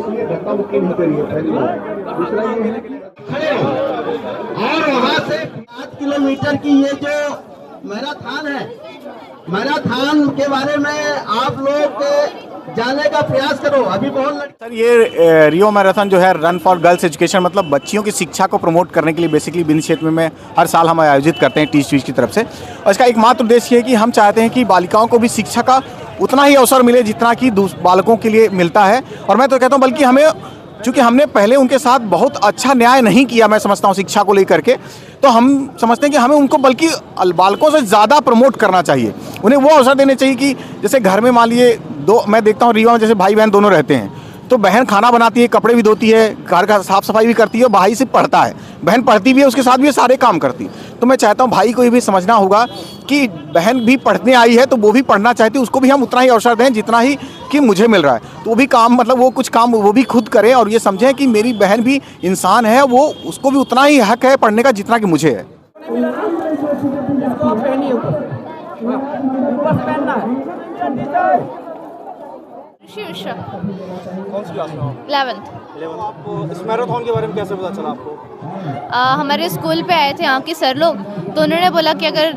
इसलिए धक्का मुक्की नहीं करिए। दूसरा ये है खड़े हो और वहां से 5 किलोमीटर की ये जो मैराथन है, मैराथन के बारे में आप लोग जाने का प्रयास करो। अभी बहुत सर ये रियो मैराथन जो है रन फॉर गर्ल्स एजुकेशन, मतलब बच्चियों की शिक्षा को प्रमोट करने के लिए बेसिकली विभिन्न क्षेत्र में हर साल हम आयोजित करते हैं टीच की तरफ से। और इसका एकमात्र उद्देश्य है कि हम चाहते हैं कि बालिकाओं को भी शिक्षा का उतना ही अवसर मिले जितना कि बालकों के लिए मिलता है। और मैं तो कहता हूँ बल्कि हमें, चूँकि हमने पहले उनके साथ बहुत अच्छा न्याय नहीं किया, मैं समझता हूँ शिक्षा को लेकर के, तो हम समझते हैं कि हमें उनको बल्कि बालकों से ज़्यादा प्रमोट करना चाहिए। उन्हें वो अवसर देने चाहिए कि जैसे घर में मान लिए मैं देखता हूँ रीवा में जैसे भाई बहन दोनों रहते हैं, तो बहन खाना बनाती है, कपड़े भी धोती है, घर का साफ सफाई भी करती है, भाई सिर्फ पढ़ता है। बहन पढ़ती भी है, उसके साथ भी ये सारे काम करती है। तो मैं चाहता हूँ भाई को ये भी समझना होगा कि बहन भी पढ़ने आई है तो वो भी पढ़ना चाहती है, उसको भी हम उतना ही अवसर दें जितना ही कि मुझे मिल रहा है। तो वो भी काम, मतलब वो कुछ काम वो भी खुद करे और ये समझें कि मेरी बहन भी इंसान है, वो उसको भी उतना ही हक है पढ़ने का जितना कि मुझे है। कौन सी क्लास में हो? 11th। आपको इस मैराथन के बारे में कैसे पता चला आपको? हमारे स्कूल पे आए थे यहाँ के सर लोग, तो उन्होंने बोला कि अगर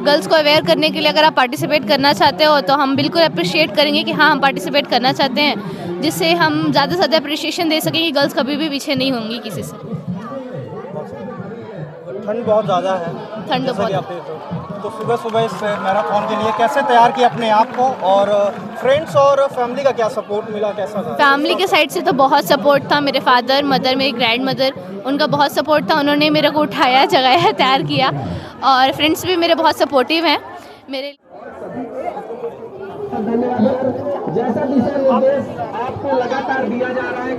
गर्ल्स को अवेयर करने के लिए अगर आप पार्टिसिपेट करना चाहते हो तो हम बिल्कुल अप्रिशिएट करेंगे कि हाँ हम पार्टिसिपेट करना चाहते हैं, जिससे हम ज़्यादा से ज़्यादा अप्रिशिएशन दे सकें कि गर्ल्स कभी भी पीछे नहीं होंगी किसी से। ठंड बहुत ज़्यादा है, ठंड जैसा कि बहुत। आप देख रहे हो। तो सुबह सुबह इस मैराथन के लिए कैसे तैयार किया अपने आप को, और फ्रेंड्स और फैमिली का क्या सपोर्ट मिला, कैसा था? फैमिली के साइड से तो बहुत सपोर्ट था, मेरे फादर मदर, मेरी ग्रैंड मदर, उनका बहुत सपोर्ट था। उन्होंने मेरे को उठाया, जगाया, तैयार किया। और फ्रेंड्स भी मेरे बहुत सपोर्टिव हैं मेरे। जैसा दिशा निर्देश आपको लगातार दिया जा रहा है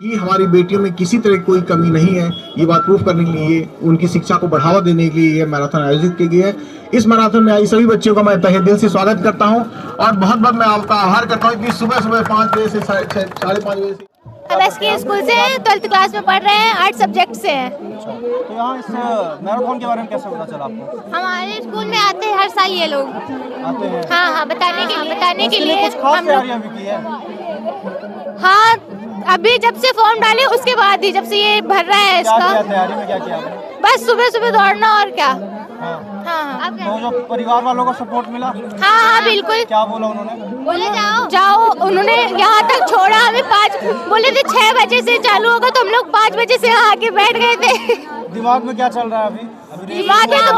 कि हमारी बेटियों में किसी तरह कोई कमी नहीं है, ये बात प्रूफ करने के लिए, उनकी शिक्षा को बढ़ावा देने के लिए ये मैराथन आयोजित की गई है। इस मैराथन में आई सभी बच्चियों का मैं तहे दिल से स्वागत करता हूं और बहुत बहुत मैं आपका आभार करता हूं कि सुबह सुबह 5 बजे से 5:30 बजे से हम एसके स्कूल से 12th क्लास में पढ़ रहे हैं, 8 सब्जेक्ट से हैं। तो यहाँ इस मैराथन के बारे में कैसे पता चला आपको? हमारे स्कूल में आते हैं हर साल ये लोग। आते हैं? हाँ, बताने के लिए कुछ खास तैयारियां भी की है? हाँ, अभी जब से फॉर्म डाले उसके बाद ही, जब से ये भर रहा है क्या इसका, किया तैयारी में, क्या किया आपने? बस सुबह सुबह दौड़ना और क्या। हाँ। हाँ, तो जो परिवार वालों का सपोर्ट मिला? हाँ बिल्कुल। क्या बोला उन्होंने? बोले जाओ। उन्होंने यहाँ तक छोड़ा हमें, 5 बोले थे 6 बजे से चालू होगा, तो हम लोग 5 बजे से यहाँ आके बैठ गए थे। दिमाग में क्या चल रहा है अभी? दिमाग में तो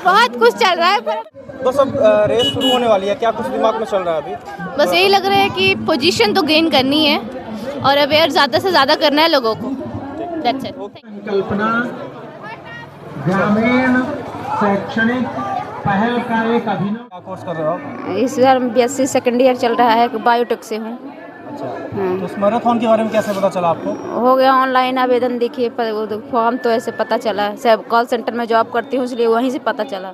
बहुत कुछ चल रहा है, पर तो सब रेस शुरू होने वाली है, क्या कुछ दिमाग में चल रहा है अभी? बस यही लग रहा है कि पोजीशन तो गेन करनी है और अवेयर ज़्यादा से ज़्यादा करना है लोगों को। That's it. संकल्पना ग्रामीण शैक्षणिक पहल का एक अभिनव। क्या कोर्स कर रहे हो आप? इस बार BSc सेकंड ईयर चल रहा है, बायोटेक से हूँ। अच्छा, तो इस मैराथन के बारे में कैसे पता चला आपको? हो गया ऑनलाइन आवेदन, देखिए फॉर्म तो ऐसे पता चला। सब कॉल सेंटर में जॉब करती हूँ इसलिए वहीं से पता चला।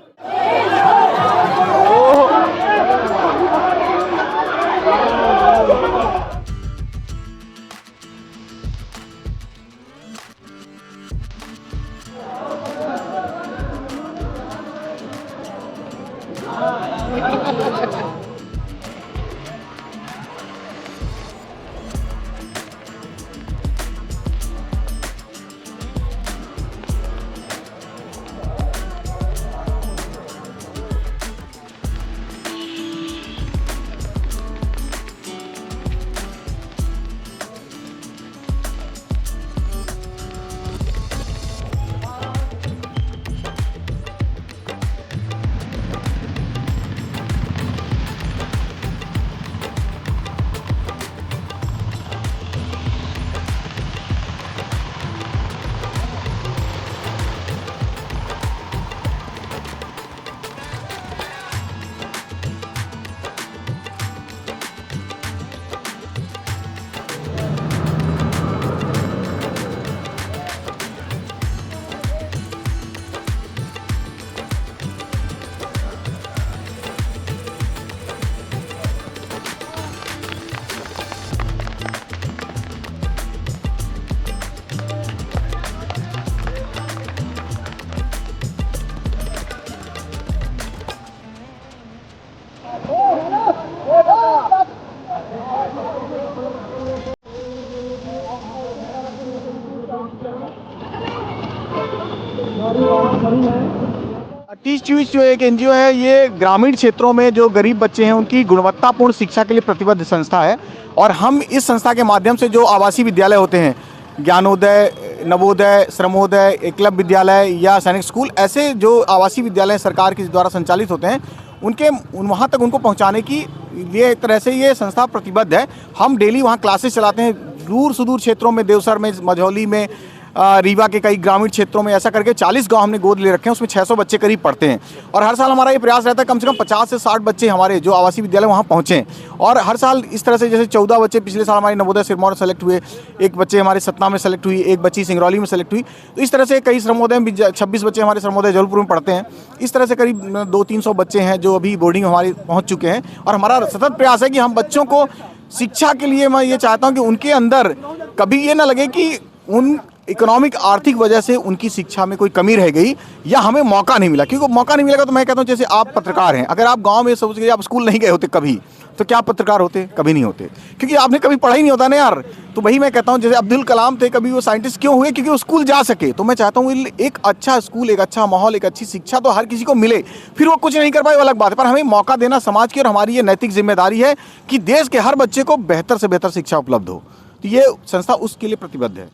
टीच ट्यूच जो एक एनजीओ है, ये ग्रामीण क्षेत्रों में जो गरीब बच्चे हैं उनकी गुणवत्तापूर्ण शिक्षा के लिए प्रतिबद्ध संस्था है। और हम इस संस्था के माध्यम से जो आवासीय विद्यालय होते हैं, ज्ञानोदय, नवोदय, श्रमोदय, एकलव्य विद्यालय या सैनिक स्कूल, ऐसे जो आवासीय विद्यालय सरकार के द्वारा संचालित होते हैं, उनके वहाँ तक उनको पहुँचाने की लिए एक तरह से ये संस्था प्रतिबद्ध है। हम डेली वहाँ क्लासेस चलाते हैं, दूर सुदूर क्षेत्रों में, देवसर में, मझौली में, रीवा के कई ग्रामीण क्षेत्रों में, ऐसा करके 40 गांव हमने गोद ले रखे हैं। उसमें 600 बच्चे करीब पढ़ते हैं और हर साल हमारा ये प्रयास रहता है कम से कम 50 से 60 बच्चे हमारे जो आवासीय विद्यालय वहाँ पहुँचें। और हर साल इस तरह से, जैसे 14 बच्चे पिछले साल हमारे नवोदय सिरमौर में सेलेक्ट हुए, एक बच्चे हमारे सतना में सेलेक्ट हुई, एक बच्ची सिंगरौली में सेलेक्ट हुई। तो इस तरह से कई श्रमोदय में 26 बच्चे हमारे श्रमोदय जबलपुर में पढ़ते हैं। इस तरह से करीब 200-300 बच्चे हैं जो अभी बोर्डिंग हमारे पहुँच चुके हैं। और हमारा सतत प्रयास है कि हम बच्चों को शिक्षा के लिए, मैं ये चाहता हूँ कि उनके अंदर कभी ये ना लगे कि उन इकोनॉमिक आर्थिक वजह से उनकी शिक्षा में कोई कमी रह गई या हमें मौका नहीं मिला। क्योंकि मौका नहीं मिलेगा तो मैं कहता हूँ, जैसे आप पत्रकार हैं, अगर आप गांव में सोच के आप स्कूल नहीं गए होते कभी, तो क्या आप पत्रकार होते? कभी नहीं होते, क्योंकि आपने कभी पढ़ा ही नहीं होता ना यार। तो वही मैं कहता हूँ, जैसे अब्दुल कलाम थे, कभी वो साइंटिस्ट क्यों हुए? क्योंकि वो स्कूल जा सके। तो मैं चाहता हूँ एक अच्छा स्कूल, एक अच्छा माहौल, एक अच्छी शिक्षा तो हर किसी को मिले। फिर वो कुछ नहीं कर पाए वो अलग बात है, पर हमें मौका देना समाज की और हमारी ये नैतिक जिम्मेदारी है कि देश के हर बच्चे को बेहतर से बेहतर शिक्षा उपलब्ध हो। तो ये संस्था उसके लिए प्रतिबद्ध है।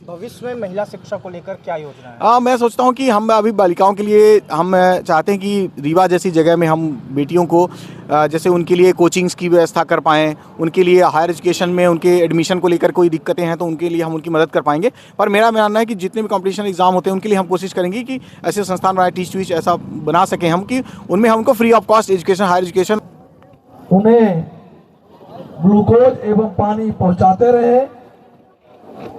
भविष्य में महिला शिक्षा को लेकर क्या योजना है? मैं सोचता हूँ कि हम अभी बालिकाओं के लिए हम चाहते हैं कि रीवा जैसी जगह में हम बेटियों को जैसे उनके लिए कोचिंग्स की व्यवस्था कर पाएँ, उनके लिए हायर एजुकेशन में उनके एडमिशन को लेकर कोई दिक्कतें हैं तो उनके लिए हम उनकी मदद कर पाएंगे। पर मेरा मानना है कि जितने भी कॉम्पिटिशन एग्जाम होते हैं उनके लिए हम कोशिश करेंगे कि ऐसे संस्थान बनाए, टीच ट्वीच ऐसा बना सकें हम कि उनमें हम उनको free of cost education, higher education, उन्हें ग्लूकोज एवं पानी पहुँचाते रहे।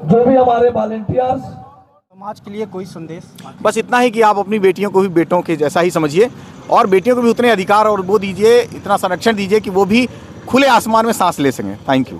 जो भी हमारे वॉलंटियर्स, समाज के लिए कोई संदेश? बस इतना ही कि आप अपनी बेटियों को भी बेटों के जैसा ही समझिए और बेटियों को भी उतने अधिकार और वो दीजिए, इतना संरक्षण दीजिए कि वो भी खुले आसमान में सांस ले सकें। Thank you.